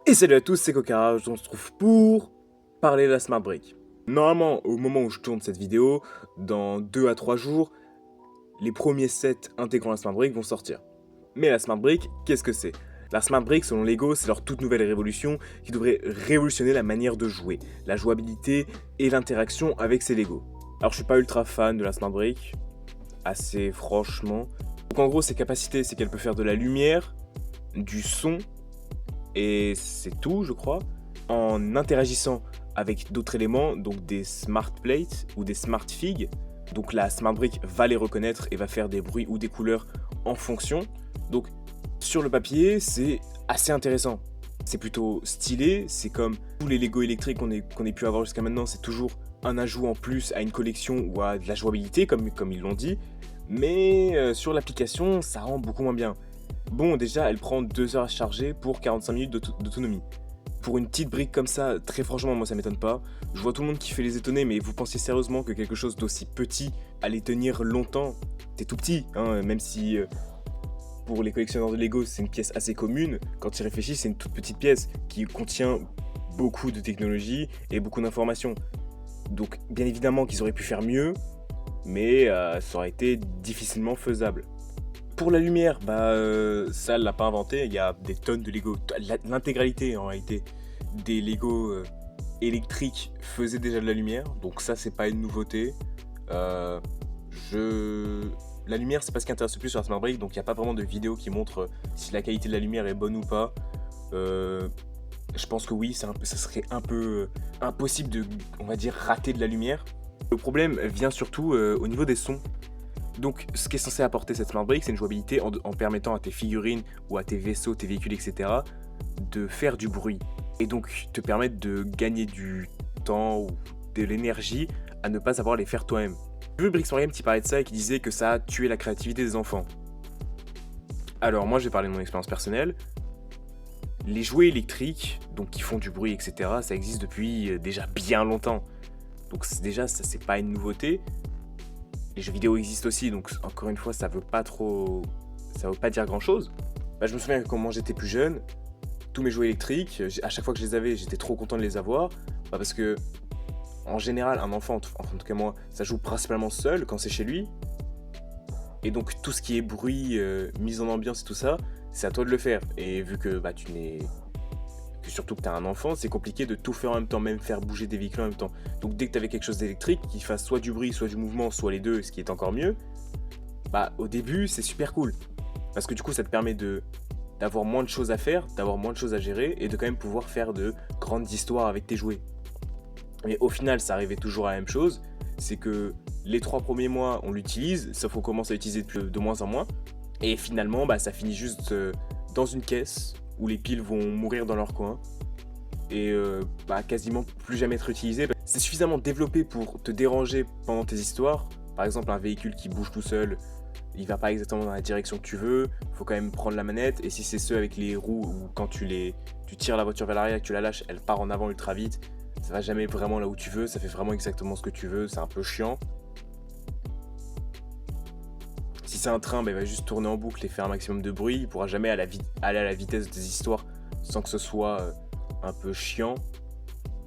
Et salut à tous, c'est Kokara, on se trouve pour parler de la Smart Brick. Normalement, au moment où je tourne cette vidéo, dans 2 à 3 jours, les premiers sets intégrant la Smart Brick vont sortir. Mais la Smart Brick, qu'est-ce que c'est? La Smart Brick, selon Lego, c'est leur toute nouvelle révolution qui devrait révolutionner la manière de jouer, la jouabilité et l'interaction avec ces Lego. Alors je suis pas ultra fan de la Smart Brick, assez franchement. Donc en gros, ses capacités, c'est qu'elle peut faire de la lumière, du son, et c'est tout, je crois, en interagissant avec d'autres éléments, donc des smart plates ou des smart figs. Donc la smart brick va les reconnaître et va faire des bruits ou des couleurs en fonction. Donc sur le papier, c'est assez intéressant. C'est plutôt stylé, c'est comme tous les Lego électriques qu'on ait pu avoir jusqu'à maintenant, c'est toujours un ajout en plus à une collection ou à de la jouabilité, comme ils l'ont dit. Mais sur l'application, ça rend beaucoup moins bien. Bon, déjà, elle prend 2 heures à charger pour 45 minutes d'autonomie. Pour une petite brique comme ça, très franchement, moi ça m'étonne pas. Je vois tout le monde qui fait les étonner, mais vous pensez sérieusement que quelque chose d'aussi petit allait tenir longtemps? C'est tout petit, hein, même si pour les collectionneurs de Lego, c'est une pièce assez commune. Quand ils réfléchissent, c'est une toute petite pièce qui contient beaucoup de technologie et beaucoup d'informations. Donc, bien évidemment qu'ils auraient pu faire mieux, mais ça aurait été difficilement faisable. Pour la lumière, ça elle l'a pas inventé, il y a des tonnes de Lego, l'intégralité en réalité des Lego électriques faisait déjà de la lumière, donc ça c'est pas une nouveauté. La lumière c'est pas ce qui intéresse le plus sur la Smart Brick, donc il n'y a pas vraiment de vidéo qui montre si la qualité de la lumière est bonne ou pas. Je pense que oui, ça serait un peu impossible de, on va dire, rater de la lumière. Le problème vient surtout au niveau des sons. Donc, ce qui est censé apporter cette Smart Brick, c'est une jouabilité en permettant à tes figurines ou à tes vaisseaux, tes véhicules, etc. de faire du bruit. Et donc, te permettre de gagner du temps ou de l'énergie à ne pas savoir les faire toi-même. J'ai vu Brixmorium qui parlait de ça et qui disait que ça a tué la créativité des enfants. Alors, moi, je vais parler de mon expérience personnelle. Les jouets électriques, donc qui font du bruit, etc., ça existe depuis déjà bien longtemps. Donc, déjà, ça, c'est pas une nouveauté. Les jeux vidéo existent aussi, donc encore une fois, ça veut pas dire grand chose. Je me souviens que quand j'étais plus jeune, tous mes jouets électriques, à chaque fois que je les avais, j'étais trop content de les avoir, parce que en général, un enfant, en tout cas moi, ça joue principalement seul quand c'est chez lui, et donc tout ce qui est bruit, mise en ambiance et tout ça, c'est à toi de le faire. Et vu que surtout que t'as un enfant, c'est compliqué de tout faire en même temps, même faire bouger des véhicules en même temps. Donc dès que t'avais quelque chose d'électrique qui fasse soit du bruit, soit du mouvement, soit les deux, ce qui est encore mieux, au début c'est super cool. Parce que du coup ça te permet d'avoir moins de choses à faire, d'avoir moins de choses à gérer et de quand même pouvoir faire de grandes histoires avec tes jouets. Mais au final ça arrivait toujours à la même chose, c'est que les 3 premiers mois on l'utilise, sauf qu'on commence à l'utiliser de moins en moins. Et finalement ça finit juste dans une caisse, où les piles vont mourir dans leur coin et quasiment plus jamais être utilisé. C'est suffisamment développé pour te déranger pendant tes histoires. Par exemple, un véhicule qui bouge tout seul, il va pas exactement dans la direction que tu veux, faut quand même prendre la manette, et si c'est ceux avec les roues où quand tu tires la voiture vers l'arrière et que tu la lâches, elle part en avant ultra vite, ça va jamais vraiment là où tu veux, ça fait vraiment exactement ce que tu veux, c'est un peu chiant. Si c'est un train, il va juste tourner en boucle et faire un maximum de bruit. Il pourra jamais aller à la vitesse de tes histoires sans que ce soit un peu chiant.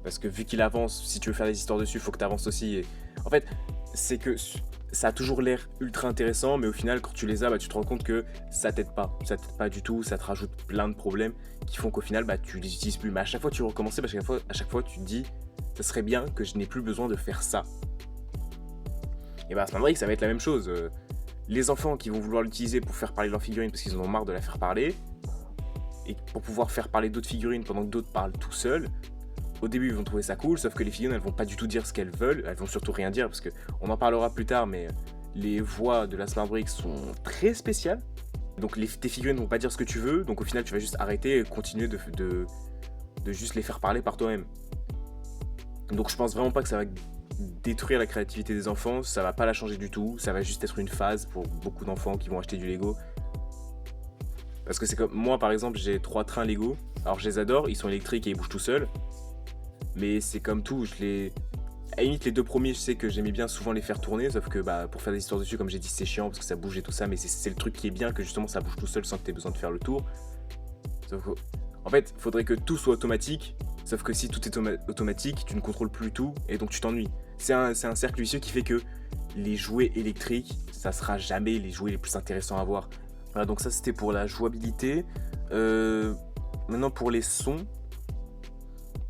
Parce que vu qu'il avance, si tu veux faire des histoires dessus, il faut que tu avances aussi. Et en fait, c'est que ça a toujours l'air ultra intéressant, mais au final, quand tu les as, tu te rends compte que ça t'aide pas. Ça t'aide pas du tout, ça te rajoute plein de problèmes qui font qu'au final, tu les utilises plus. Mais à chaque fois, tu recommences parce qu'à chaque fois, tu te dis, ça serait bien que je n'ai plus besoin de faire ça. Et Smart Brick, ça va être la même chose. Les enfants qui vont vouloir l'utiliser pour faire parler leur figurine parce qu'ils en ont marre de la faire parler, et pour pouvoir faire parler d'autres figurines pendant que d'autres parlent tout seuls, au début ils vont trouver ça cool, sauf que les figurines elles vont pas du tout dire ce qu'elles veulent, elles vont surtout rien dire parce que on en parlera plus tard, mais les voix de la Smart Brick sont très spéciales, donc tes figurines vont pas dire ce que tu veux, donc au final tu vas juste arrêter et continuer de juste les faire parler par toi-même. Donc je pense vraiment pas que ça va détruire la créativité des enfants, ça va pas la changer du tout, ça va juste être une phase pour beaucoup d'enfants qui vont acheter du Lego. Parce que c'est comme moi par exemple, j'ai 3 trains Lego, alors je les adore, ils sont électriques et ils bougent tout seuls, mais c'est comme tout, à la limite les 2 premiers je sais que j'aimais bien souvent les faire tourner, sauf que pour faire des histoires dessus comme j'ai dit c'est chiant parce que ça bouge et tout ça, mais c'est le truc qui est bien, que justement ça bouge tout seul sans que tu aies besoin de faire le tour. Sauf En fait, il faudrait que tout soit automatique, sauf que si tout est automatique, tu ne contrôles plus tout et donc tu t'ennuies. C'est un cercle vicieux qui fait que les jouets électriques, ça sera jamais les jouets les plus intéressants à voir. Voilà, donc ça c'était pour la jouabilité. Maintenant pour les sons,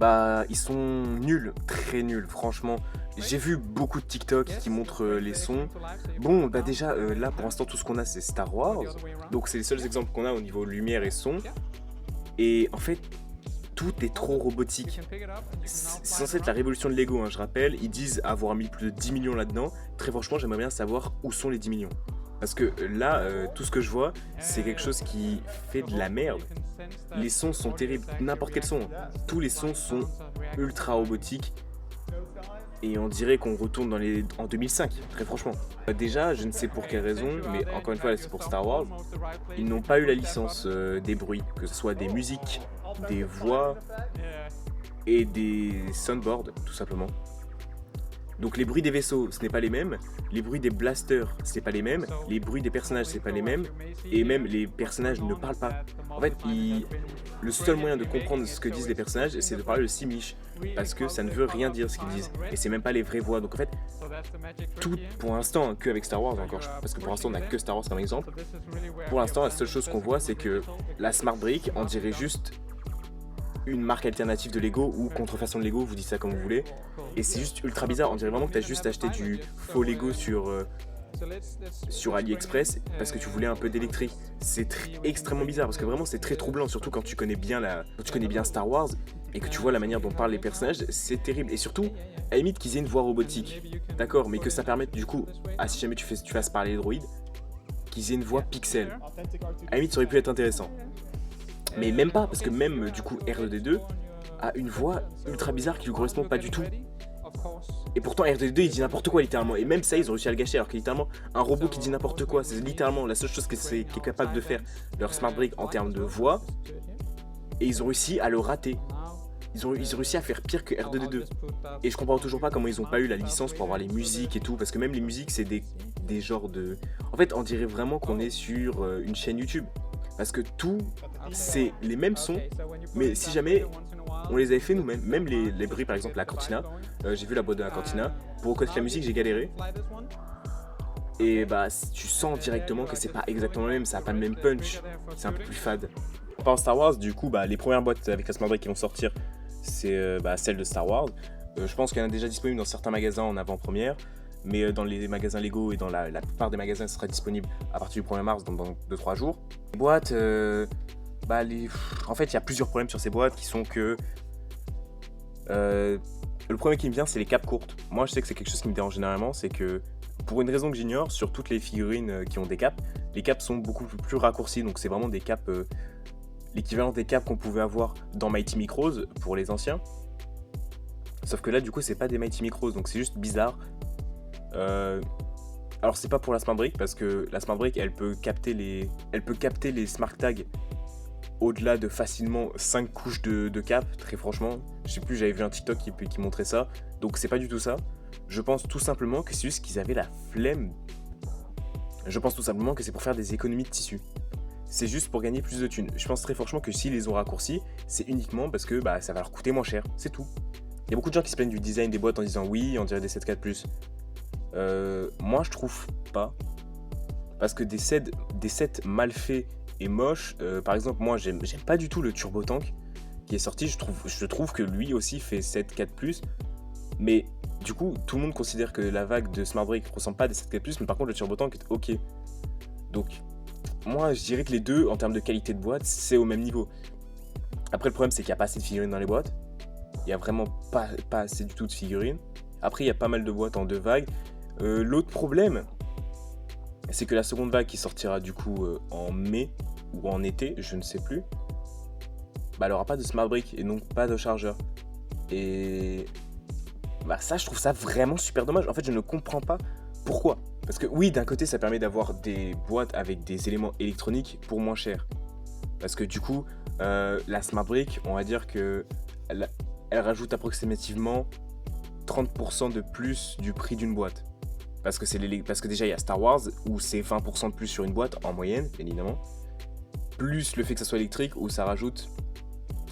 bah ils sont nuls, très nuls, franchement. J'ai vu beaucoup de TikTok qui montrent les sons. Bon, bah déjà là pour l'instant tout ce qu'on a c'est Star Wars, donc c'est les seuls exemples qu'on a au niveau lumière et son. Et en fait, tout est trop robotique. C'est censé être la révolution de Lego, hein, je rappelle. Ils disent avoir mis plus de 10 millions là-dedans. Très franchement, j'aimerais bien savoir où sont les 10 millions. Parce que là, tout ce que je vois, c'est quelque chose qui fait de la merde. Les sons sont terribles, n'importe quel son. Tous les sons sont ultra robotiques. Et on dirait qu'on retourne en 2005, très franchement. Déjà, je ne sais pour quelle raison, mais encore une fois, c'est pour Star Wars, ils n'ont pas eu la licence des bruits, que ce soit des musiques, des voix et des soundboards, tout simplement. Donc les bruits des vaisseaux, ce n'est pas les mêmes, les bruits des blasters, ce n'est pas les mêmes, les bruits des personnages, ce n'est pas les mêmes, et même les personnages ne parlent pas. En fait, le seul moyen de comprendre ce que disent les personnages, c'est de parler le simish, parce que ça ne veut rien dire ce qu'ils disent, et c'est même pas les vraies voix. Donc en fait, tout pour l'instant, que avec Star Wars encore, parce que pour l'instant on n'a que Star Wars comme exemple, pour l'instant la seule chose qu'on voit c'est que la Smart Brick, on dirait juste une marque alternative de Lego ou contrefaçon de Lego, vous dites ça comme vous voulez, et c'est juste ultra bizarre. On dirait vraiment que tu as juste acheté du faux Lego sur AliExpress parce que tu voulais un peu d'électrique. C'est extrêmement bizarre parce que vraiment c'est très troublant, surtout quand tu connais bien Star Wars et que tu vois la manière dont parlent les personnages, c'est terrible. Et surtout, à la limite qu'ils aient une voix robotique, d'accord, mais que ça permette du coup, si jamais tu fasses parler les droïdes, qu'ils aient une voix pixel. À la limite ça aurait pu être intéressant. Mais même pas, parce que même du coup R2D2 a une voix ultra bizarre qui lui correspond pas du tout. Et pourtant R2D2 il dit n'importe quoi littéralement, et même ça ils ont réussi à le gâcher, alors que littéralement un robot qui dit n'importe quoi, c'est littéralement la seule chose qui est capable de faire leur Smart Brick en termes de voix, et ils ont réussi à le rater. Ils ont réussi à faire pire que R2D2. Et je comprends toujours pas comment ils ont pas eu la licence pour avoir les musiques et tout, parce que même les musiques c'est des genres de... En fait on dirait vraiment qu'on est sur une chaîne YouTube. Parce que tout, c'est les mêmes sons, mais si jamais on les avait fait nous-mêmes, même les bruits par exemple la cantina, j'ai vu la boîte de la cantina, pour reconnaître la musique j'ai galéré. Et bah tu sens directement que c'est pas exactement le même, ça a pas le même punch, c'est un peu plus fade. Par Star Wars, du coup, bah, les premières boîtes avec la Smart Brick qui vont sortir, c'est celle de Star Wars. Je pense qu'il y en a déjà disponible dans certains magasins en avant-première. Mais dans les magasins Lego et dans la plupart des magasins, ce sera disponible à partir du 1er mars, donc dans 2-3 jours. Les boîtes, en fait, il y a plusieurs problèmes sur ces boîtes qui sont que... le premier qui me vient, c'est les capes courtes. Moi, je sais que c'est quelque chose qui me dérange généralement, c'est que, pour une raison que j'ignore, sur toutes les figurines qui ont des capes, les capes sont beaucoup plus raccourcies, donc c'est vraiment des capes... l'équivalent des capes qu'on pouvait avoir dans Mighty Micros pour les anciens. Sauf que là, du coup, c'est pas des Mighty Micros, donc c'est juste bizarre. Alors c'est pas pour la Smart Brick parce que la Smart Brick elle peut capter les Smart Tags au-delà de facilement 5 couches de cap, très franchement. Je sais plus, j'avais vu un TikTok qui montrait ça, donc c'est pas du tout ça. Je pense tout simplement que c'est juste qu'ils avaient la flemme. Je pense tout simplement que c'est pour faire des économies de tissu. C'est juste pour gagner plus de thunes. Je pense très franchement que s'ils les ont raccourcis, c'est uniquement parce que ça va leur coûter moins cher, c'est tout. Il y a beaucoup de gens qui se plaignent du design des boîtes en disant oui, on dirait des 7.4+. Moi je trouve pas, parce que des sets mal faits et moches, par exemple moi j'aime pas du tout le Turbo Tank qui est sorti, je trouve que lui aussi fait 7.4+, mais du coup tout le monde considère que la vague de Smart Brick ressemble pas à des 7.4+, mais par contre le Turbo Tank est ok. Donc moi je dirais que les deux en termes de qualité de boîte c'est au même niveau. Après le problème c'est qu'il n'y a pas assez de figurines dans les boîtes, il y a vraiment pas assez du tout de figurines. Après il y a pas mal de boîtes en deux vagues. L'autre problème, c'est que la seconde vague qui sortira du coup en mai ou en été, je ne sais plus, elle aura pas de Smart Brick et donc pas de chargeur. Et ça, je trouve ça vraiment super dommage. En fait, je ne comprends pas pourquoi. Parce que oui, d'un côté, ça permet d'avoir des boîtes avec des éléments électroniques pour moins cher. Parce que du coup, la Smart Brick, on va dire que elle rajoute approximativement 30% de plus du prix d'une boîte. Parce que déjà il y a Star Wars où c'est 20% de plus sur une boîte en moyenne, bien évidemment. Plus le fait que ça soit électrique où ça rajoute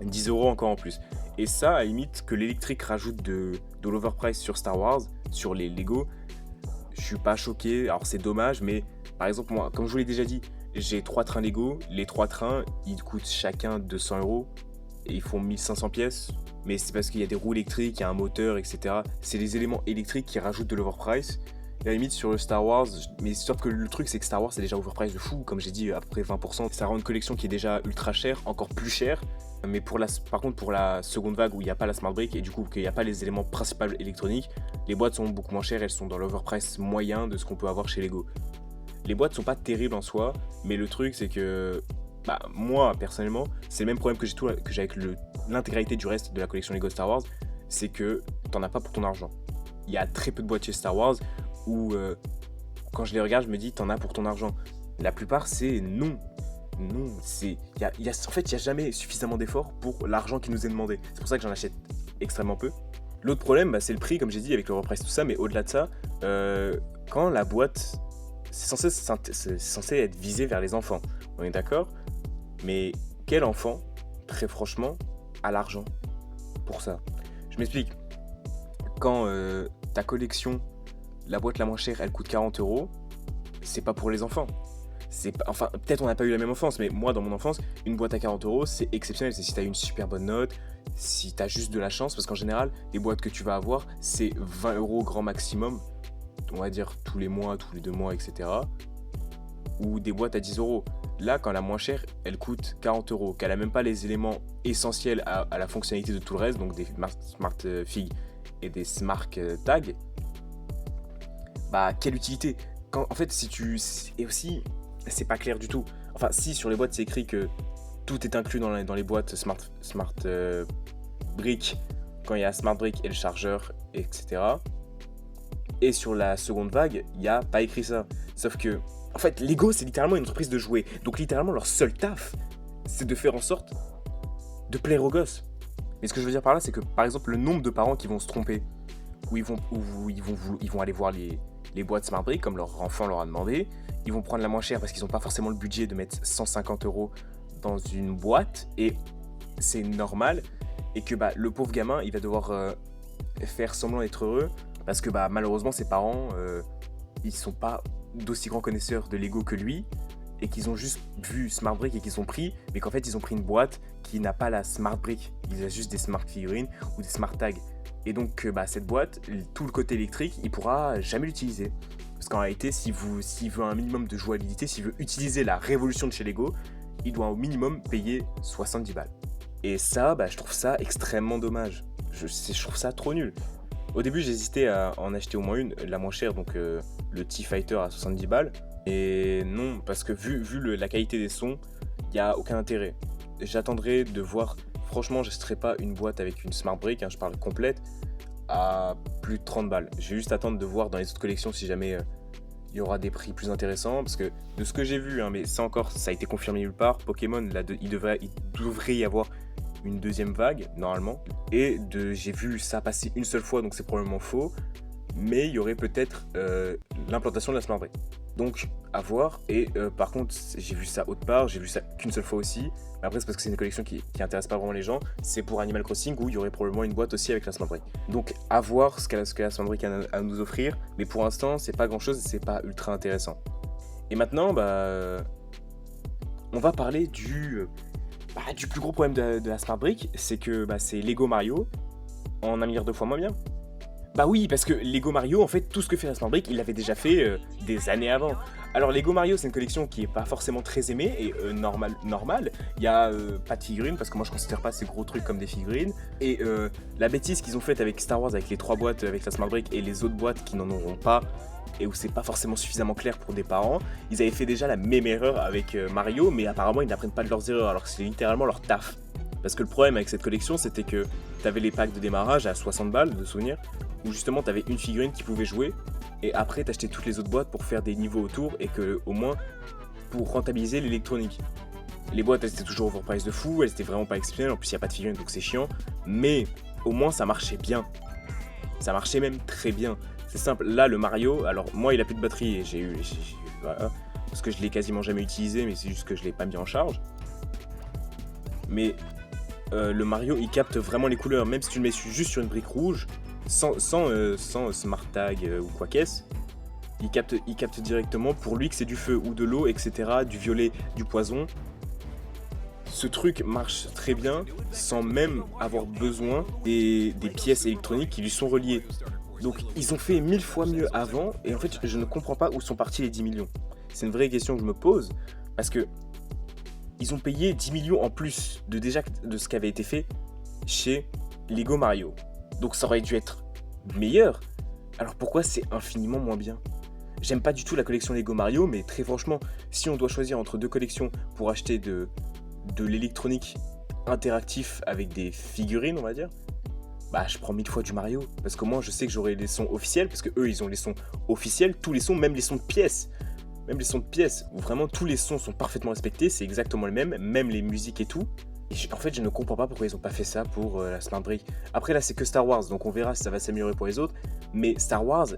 10 € encore en plus. Et ça, à la limite, que l'électrique rajoute de l'overprice sur Star Wars, sur les Lego, je suis pas choqué. Alors c'est dommage, mais par exemple, moi, comme je vous l'ai déjà dit, j'ai 3 trains Lego. Les 3 trains, ils coûtent chacun 200 € et ils font 1500 pièces. Mais c'est parce qu'il y a des roues électriques, il y a un moteur, etc. C'est les éléments électriques qui rajoutent de l'overprice. Et à la limite sur le Star Wars, mais sauf que le truc c'est que Star Wars c'est déjà overprice de fou, comme j'ai dit à peu près 20%. Ça rend une collection qui est déjà ultra chère, encore plus chère. Mais par contre pour la seconde vague où il n'y a pas la Smart Brick et du coup qu'il n'y a pas les éléments principaux électroniques, les boîtes sont beaucoup moins chères, elles sont dans l'overprice moyen de ce qu'on peut avoir chez Lego. Les boîtes sont pas terribles en soi, mais le truc c'est que moi personnellement, c'est le même problème que j'ai avec l'intégralité du reste de la collection Lego Star Wars, c'est que t'en as pas pour ton argent. Il y a très peu de boîtes chez Star Wars où quand je les regarde, je me dis t'en as pour ton argent. La plupart c'est non. Non, en fait, il n'y a jamais suffisamment d'efforts pour l'argent qui nous est demandé. C'est pour ça que j'en achète extrêmement peu. L'autre problème, c'est le prix, comme j'ai dit, avec l'overprice, tout ça, mais au-delà de ça, quand la boîte, c'est censé être visé vers les enfants, on est d'accord? Mais quel enfant, très franchement, a l'argent pour ça? Je m'explique. Quand ta collection, la boîte la moins chère, elle coûte 40 €, c'est pas pour les enfants. Enfin, peut-être on n'a pas eu la même enfance, mais moi dans mon enfance, une boîte à 40 € c'est exceptionnel. C'est si t'as une super bonne note, si t'as juste de la chance, parce qu'en général, les boîtes que tu vas avoir, c'est 20 € grand maximum, on va dire tous les mois, tous les 2 mois, etc. Ou des boîtes à 10 €. Là, quand la moins chère, elle coûte 40 €, qu'elle a même pas les éléments essentiels à la fonctionnalité de tout le reste, donc des Smart Fig et des Smart Tag, quelle utilité? En fait, et aussi, c'est pas clair du tout. Enfin, si sur les boîtes c'est écrit que tout est inclus dans les boîtes Smart Brick, quand il y a Smart Brick et le chargeur, etc. Et sur la seconde vague, il n'y a pas écrit ça. Sauf que, en fait, Lego c'est littéralement une entreprise de jouets. Donc littéralement leur seul taf, c'est de faire en sorte de plaire aux gosses. Mais ce que je veux dire par là, c'est que par exemple le nombre de parents qui vont se tromper, où ils vont aller voir les boîtes Smart Brick comme leur enfant leur a demandé. Ils vont prendre la moins chère parce qu'ils n'ont pas forcément le budget de mettre 150 € dans une boîte, et c'est normal. Et que le pauvre gamin, il va devoir faire semblant d'être heureux parce que malheureusement ses parents, ils sont pas d'aussi grands connaisseurs de Lego que lui, et qu'ils ont juste vu Smart Brick et qu'ils ont pris, mais qu'en fait ils ont pris une boîte qui n'a pas la Smart Brick, ils ont juste des Smart Figurines ou des Smart Tags. Et donc cette boîte, tout le côté électrique, il pourra jamais l'utiliser. Parce qu'en réalité, s'il veut un minimum de jouabilité, s'il veut utiliser la révolution de chez Lego, il doit au minimum payer 70 balles. Et ça, je trouve ça extrêmement dommage. Je trouve ça trop nul. Au début, j'hésitais à en acheter au moins une, la moins chère, donc le T-Fighter à 70 balles. Et non, parce que vu la qualité des sons, il n'y a aucun intérêt. J'attendrai de voir. Franchement, je n'achèterai pas une boîte avec une Smart Brick, je parle complète, à plus de 30 balles. Je vais juste attendre de voir dans les autres collections si jamais il y aura des prix plus intéressants. Parce que de ce que j'ai vu, mais ça a été confirmé nulle part, Pokémon, il devrait y avoir une deuxième vague, normalement. Et j'ai vu ça passer une seule fois, donc c'est probablement faux. Mais il y aurait peut-être l'implantation de la Smart Brick. Donc, à voir. Et par contre, j'ai vu ça autre part, j'ai vu ça qu'une seule fois aussi. Mais après, c'est parce que c'est une collection qui intéresse pas vraiment les gens. C'est pour Animal Crossing où il y aurait probablement une boîte aussi avec la Smart Brick. Donc, à voir ce que la Smart Brick a à nous offrir. Mais pour l'instant, c'est pas grand chose et c'est pas ultra intéressant. Et maintenant, on va parler du plus gros problème de la Smart Brick. C'est que c'est Lego Mario en 1 milliard de fois moins bien. Oui, parce que Lego Mario, en fait, tout ce que fait la Smart Brick, il l'avait déjà fait des années avant. Alors Lego Mario, c'est une collection qui est pas forcément très aimée et normal. Il y a pas de figurines, parce que moi je considère pas ces gros trucs comme des figurines. Et la bêtise qu'ils ont faite avec Star Wars, avec les 3 boîtes avec la Smart Brick et les autres boîtes qui n'en auront pas, et où c'est pas forcément suffisamment clair pour des parents, ils avaient fait déjà la même erreur avec Mario, mais apparemment ils n'apprennent pas de leurs erreurs, alors que c'est littéralement leur taf. Parce que le problème avec cette collection, c'était que t'avais les packs de démarrage à 60 balles de souvenirs, où justement t'avais une figurine qui pouvait jouer, et après t'achetais toutes les autres boîtes pour faire des niveaux autour, et que au moins pour rentabiliser l'électronique. Les boîtes elles étaient toujours overprice de fou, elles étaient vraiment pas exceptionnelles, en plus il n'y a pas de figurine donc c'est chiant, mais au moins ça marchait bien. Ça marchait même très bien. C'est simple, là le Mario, alors moi il a plus de batterie, et voilà, parce que je l'ai quasiment jamais utilisé, mais c'est juste que je l'ai pas mis en charge. Mais le Mario, il capte vraiment les couleurs. Même si tu le mets juste sur une brique rouge, sans smart tag ou quoi qu'est-ce, il capte directement pour lui que c'est du feu ou de l'eau, etc., du violet, du poison. Ce truc marche très bien sans même avoir besoin des pièces électroniques qui lui sont reliées. Donc ils ont fait 1000 fois mieux avant, et en fait je ne comprends pas où sont partis les 10 millions. C'est une vraie question que je me pose, parce que ils ont payé 10 millions en plus de ce qui avait été fait chez Lego Mario. Donc ça aurait dû être meilleur. Alors pourquoi c'est infiniment moins bien? J'aime pas du tout la collection Lego Mario, mais très franchement, si on doit choisir entre deux collections pour acheter de l'électronique interactif avec des figurines, on va dire, bah je prends 1000 fois du Mario. Parce que moi je sais que j'aurai les sons officiels, parce que eux ils ont les sons officiels, tous les sons, même les sons de pièces. Même les sons de pièces, où vraiment tous les sons sont parfaitement respectés, c'est exactement les mêmes, même les musiques et tout. Et en fait, je ne comprends pas pourquoi ils n'ont pas fait ça pour la Smart Brick. Après, là, c'est que Star Wars, donc on verra si ça va s'améliorer pour les autres. Mais Star Wars,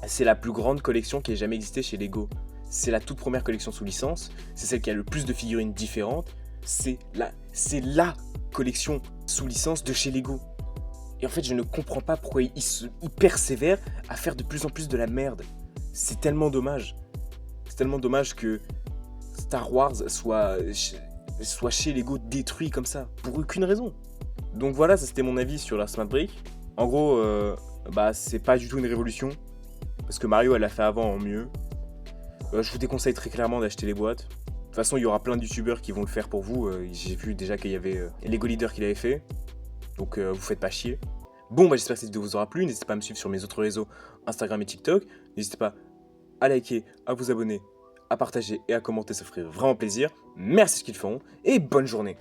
c'est la plus grande collection qui ait jamais existé chez Lego. C'est la toute première collection sous licence, c'est celle qui a le plus de figurines différentes. C'est la collection sous licence de chez Lego. Et en fait, je ne comprends pas pourquoi ils persévèrent à faire de plus en plus de la merde. C'est tellement dommage. C'est tellement dommage que Star Wars soit chez Lego détruit comme ça, pour aucune raison. Donc voilà, ça c'était mon avis sur la Smart Brick. En gros, bah c'est pas du tout une révolution, parce que Mario elle l'a fait avant en mieux. Je vous déconseille très clairement d'acheter les boîtes. De toute façon, il y aura plein de youtubeurs qui vont le faire pour vous. J'ai vu déjà qu'il y avait Lego Leader qui l'avait fait. Donc vous faites pas chier. Bon, bah j'espère que cette vidéo vous aura plu. N'hésitez pas à me suivre sur mes autres réseaux, Instagram et TikTok. N'hésitez pas à liker, à vous abonner, à partager et à commenter, ça ferait vraiment plaisir. Merci ce qu'ils font et bonne journée.